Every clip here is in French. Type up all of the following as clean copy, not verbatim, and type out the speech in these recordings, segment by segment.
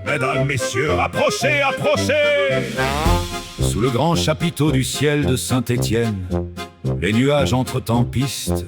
Mesdames, messieurs, approchez, approchez! Sous le grand chapiteau du ciel de Saint-Étienne, les nuages entrent en piste,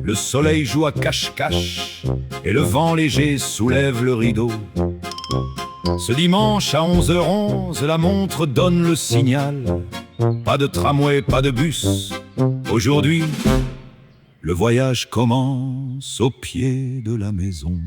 le soleil joue à cache-cache, et le vent léger soulève le rideau. Ce dimanche à 11h11, la montre donne le signal. Pas de tramway, pas de bus. Aujourd'hui, le voyage commence au pied de la maison.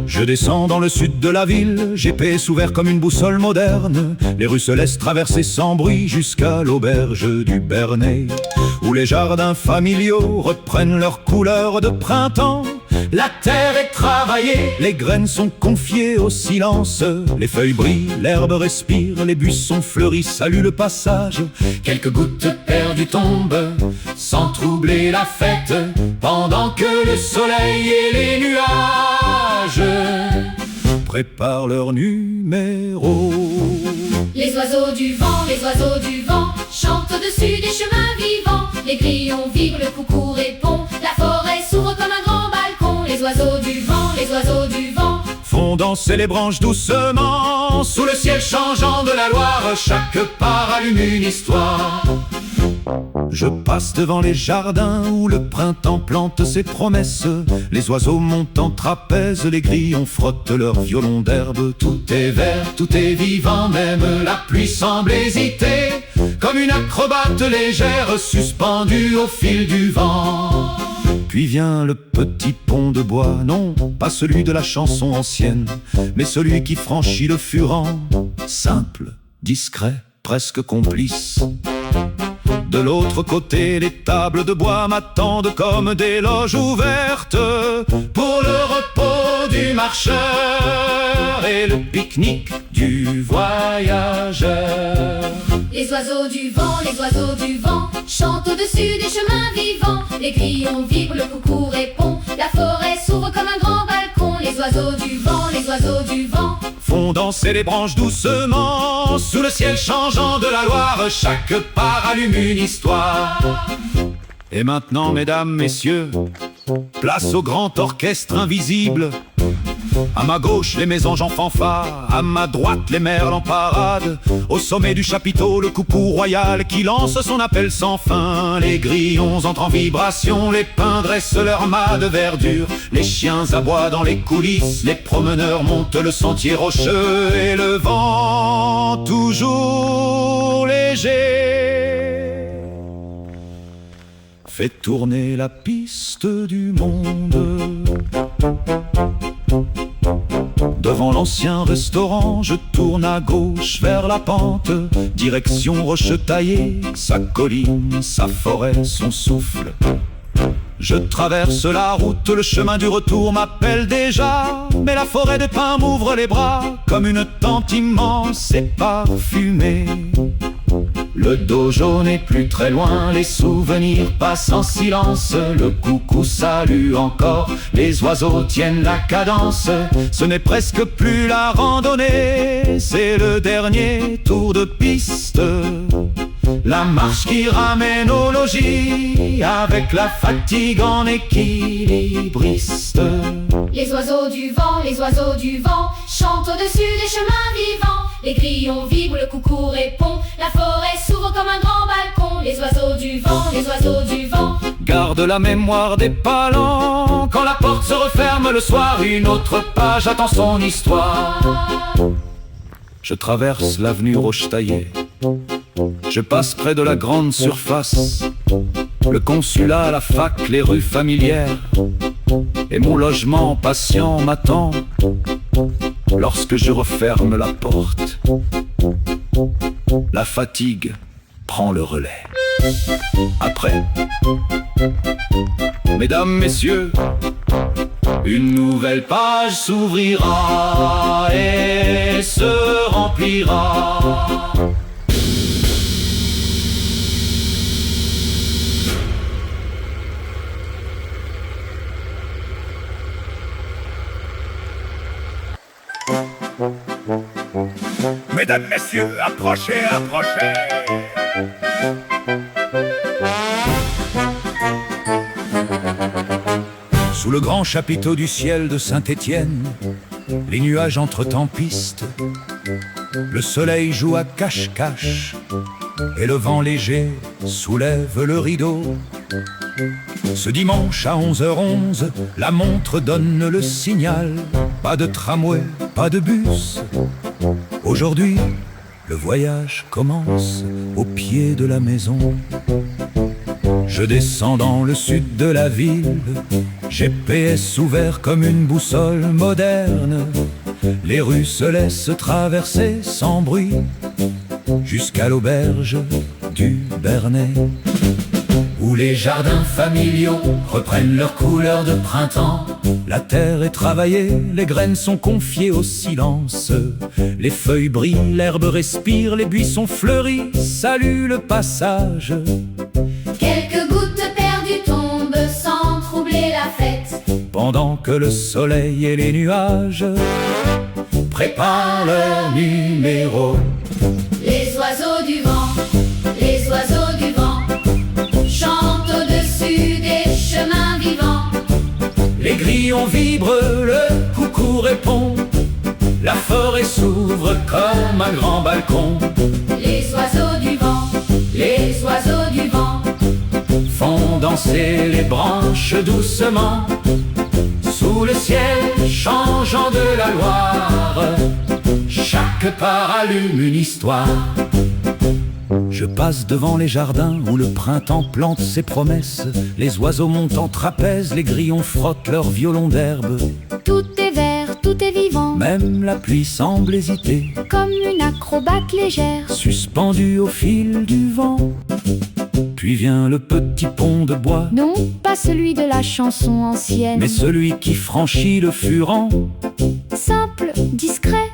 Je descends dans le sud de la ville, GPS ouvert comme une boussole moderne. Les rues se laissent traverser sans bruit jusqu'à l'auberge du Bernay, où les jardins familiaux reprennent leur couleur de printemps. La terre est travaillée, les graines sont confiées au silence. Les feuilles brillent, l'herbe respire, les buissons fleurissent, saluent le passage. Quelques gouttes perdues tombent, sans troubler la fête, pendant que le soleil et les nuages préparent leur numéro. Les oiseaux du vent chantent au-dessus des chemins vivants. Les grillons vibrent, le coucou répond, la forêt s'ouvre comme un grand balcon. Les oiseaux du vent font danser les branches doucement, sous le ciel changeant de la Loire, chaque part allume une histoire. Je passe devant les jardins où le printemps plante ses promesses. Les oiseaux montent en trapèze, les grillons frottent leurs violons d'herbe. Tout est vert, tout est vivant, même la pluie semble hésiter, comme une acrobate légère suspendue au fil du vent. Puis vient le petit pont de bois, non, pas celui de la chanson ancienne, mais celui qui franchit le Furan, simple, discret, presque complice. De l'autre côté, les tables de bois m'attendent comme des loges ouvertes pour le repos du marcheur et le pique-nique du voyageur. Les oiseaux du vent chantent au-dessus des chemins vivants. Les grillons vibrent, le coucou répond, la forêt s'ouvre comme un grand balcon. Les oiseaux du vent font danser les branches doucement, sous le ciel changeant de la Loire, chaque part allume une histoire. Et maintenant, mesdames, messieurs, place au grand orchestre invisible. À ma gauche, les mésanges en fanfare, à ma droite, les merles en parade. Au sommet du chapiteau, le coucou royal qui lance son appel sans fin. Les grillons entrent en vibration, les pins dressent leur mât de verdure. Les chiens aboient dans les coulisses, les promeneurs montent le sentier rocheux. Et le vent, toujours léger, fait tourner la piste du monde. Devant l'ancien restaurant, je tourne à gauche vers la pente, direction Rochetaillée, sa colline, sa forêt, son souffle. Je traverse la route, le chemin du retour m'appelle déjà, mais la forêt de pins m'ouvre les bras comme une tente immense et parfumée. Le dojo n'est plus très loin, les souvenirs passent en silence. Le coucou salue encore, les oiseaux tiennent la cadence. Ce n'est presque plus la randonnée, c'est le dernier tour de piste. La marche qui ramène au logis, avec la fatigue en équilibriste. Les oiseaux du vent chantent au-dessus des chemins vivants. Les grillons vibrent, le coucou répond, la forêt s'ouvre comme un grand balcon. Les oiseaux du vent gardent la mémoire des palans. Quand la porte se referme le soir, une autre page attend son histoire. Je traverse l'avenue Rochetaillée, je passe près de la grande surface, le consulat, la fac, les rues familières, et mon logement patient m'attend. Lorsque je referme la porte, la fatigue prend le relais. Après, mesdames, messieurs, une nouvelle page s'ouvrira et se remplira. Mesdames, messieurs, approchez, approchez. Sous le grand chapiteau du ciel de Saint-Étienne, les nuages entrent en piste. Le soleil joue à cache-cache et le vent léger soulève le rideau. Ce dimanche à 11h11, la montre donne le signal. Pas de tramway, pas de bus. Aujourd'hui, le voyage commence au pied de la maison. Je descends dans le sud de la ville, GPS ouvert comme une boussole moderne. Les rues se laissent traverser sans bruit jusqu'à l'auberge du Bernay, où les jardins familiaux reprennent leur couleur de printemps. La terre est travaillée, les graines sont confiées au silence. Les feuilles brillent, l'herbe respire, les buissons fleuris saluent le passage. Quelques gouttes perdues tombent sans troubler la fête, Pendant que le soleil et les nuages préparent leur numéro. les oiseaux du vent, les oiseaux du vent chantent au-dessus des chemins vivants. Les grillons vibrent, le coucou répond. La forêt s'ouvre comme un grand balcon. Les oiseaux du vent, les oiseaux du vent Font danser les branches doucement sous le ciel changeant de la Loire. Chaque part allume une histoire. Je passe devant les jardins où le printemps plante ses promesses. Les oiseaux montent en trapèze, les grillons frottent leurs violons d'herbe. Tout est vert, tout est vivant, Même la pluie semble hésiter, comme une acrobate légère. suspendue au fil du vent. Puis vient le petit pont de bois, Non, pas celui de la chanson ancienne, mais celui qui franchit le Furan. simple, discret,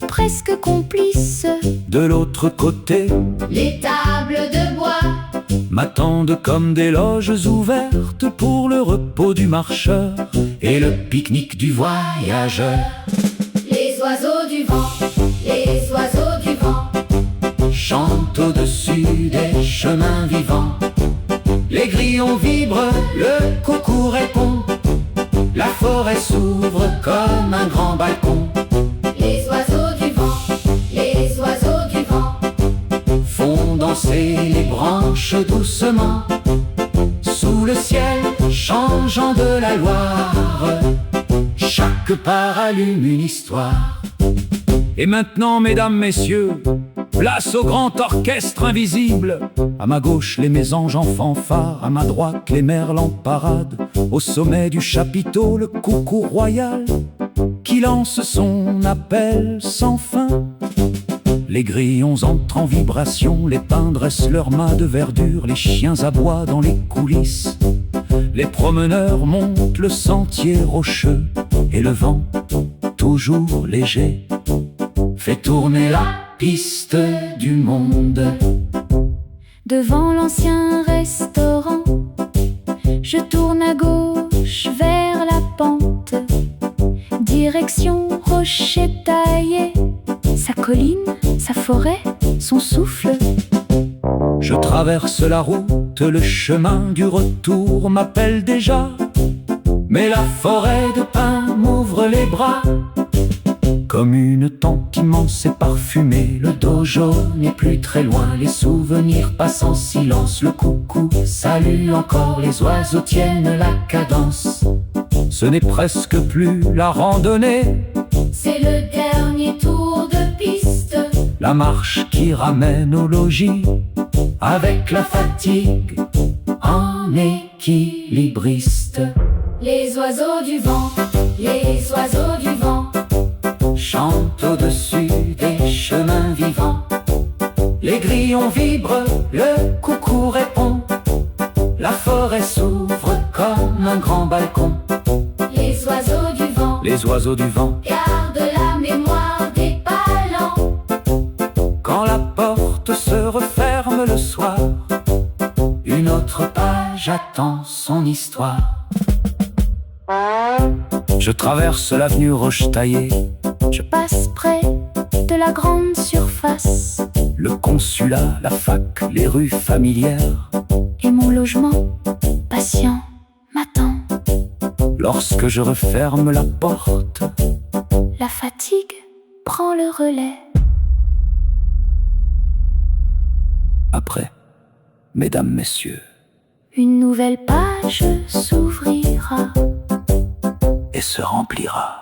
presque complice. De l'autre côté, les tables de bois, m'attendent comme des loges ouvertes pour le repos du marcheur et le pique-nique du voyageur. les oiseaux du vent, les oiseaux du vent Chantent au-dessus des chemins vivants. Les grillons vibrent, le coucou répond. La forêt s'ouvre comme un grand balcon. les oiseaux du vent, les oiseaux du vent Font danser les branches doucement sous le ciel changeant de la Loire. Chaque part allume une histoire. Et maintenant, mesdames, messieurs, place au grand orchestre invisible. À ma gauche, les mésanges en fanfare, à ma droite, les merles en parade. Au sommet du chapiteau, le coucou royal qui lance son appel sans fin. Les grillons entrent en vibration, les pins dressent leurs mâts de verdure, les chiens aboient dans les coulisses. Les promeneurs montent le sentier rocheux et le vent, toujours léger, fait tourner la piste du monde. Devant l'ancien restaurant, je tourne à gauche vers la pente. Direction rocher taillé, sa colline, sa forêt, son souffle. Je traverse la route, le chemin du retour m'appelle déjà. Mais la forêt de pins m'ouvre les bras. Comme une tente immense et parfumée, le dojo n'est plus très loin. Les souvenirs passent en silence, le coucou salue encore. Les oiseaux tiennent la cadence. Ce n'est presque plus la randonnée, c'est le dernier tour de piste. la marche qui ramène au logis, avec la fatigue en équilibriste. Les oiseaux du vent, les oiseaux du vent Chantent au-dessus des chemins vivants. Les grillons vibrent, le coucou répond. La forêt s'ouvre comme un grand balcon. les oiseaux du vent Les oiseaux du vent, gardent la mémoire des palans. quand la porte se referme le soir, une autre page attend son histoire. Je traverse l'avenue Rochetaillée, Je passe près de la grande surface. le consulat, la fac, les rues familières. Et mon logement, patient, m'attend. Lorsque je referme la porte, La fatigue prend le relais. après, mesdames, messieurs, Une nouvelle page s'ouvrira. et se remplira.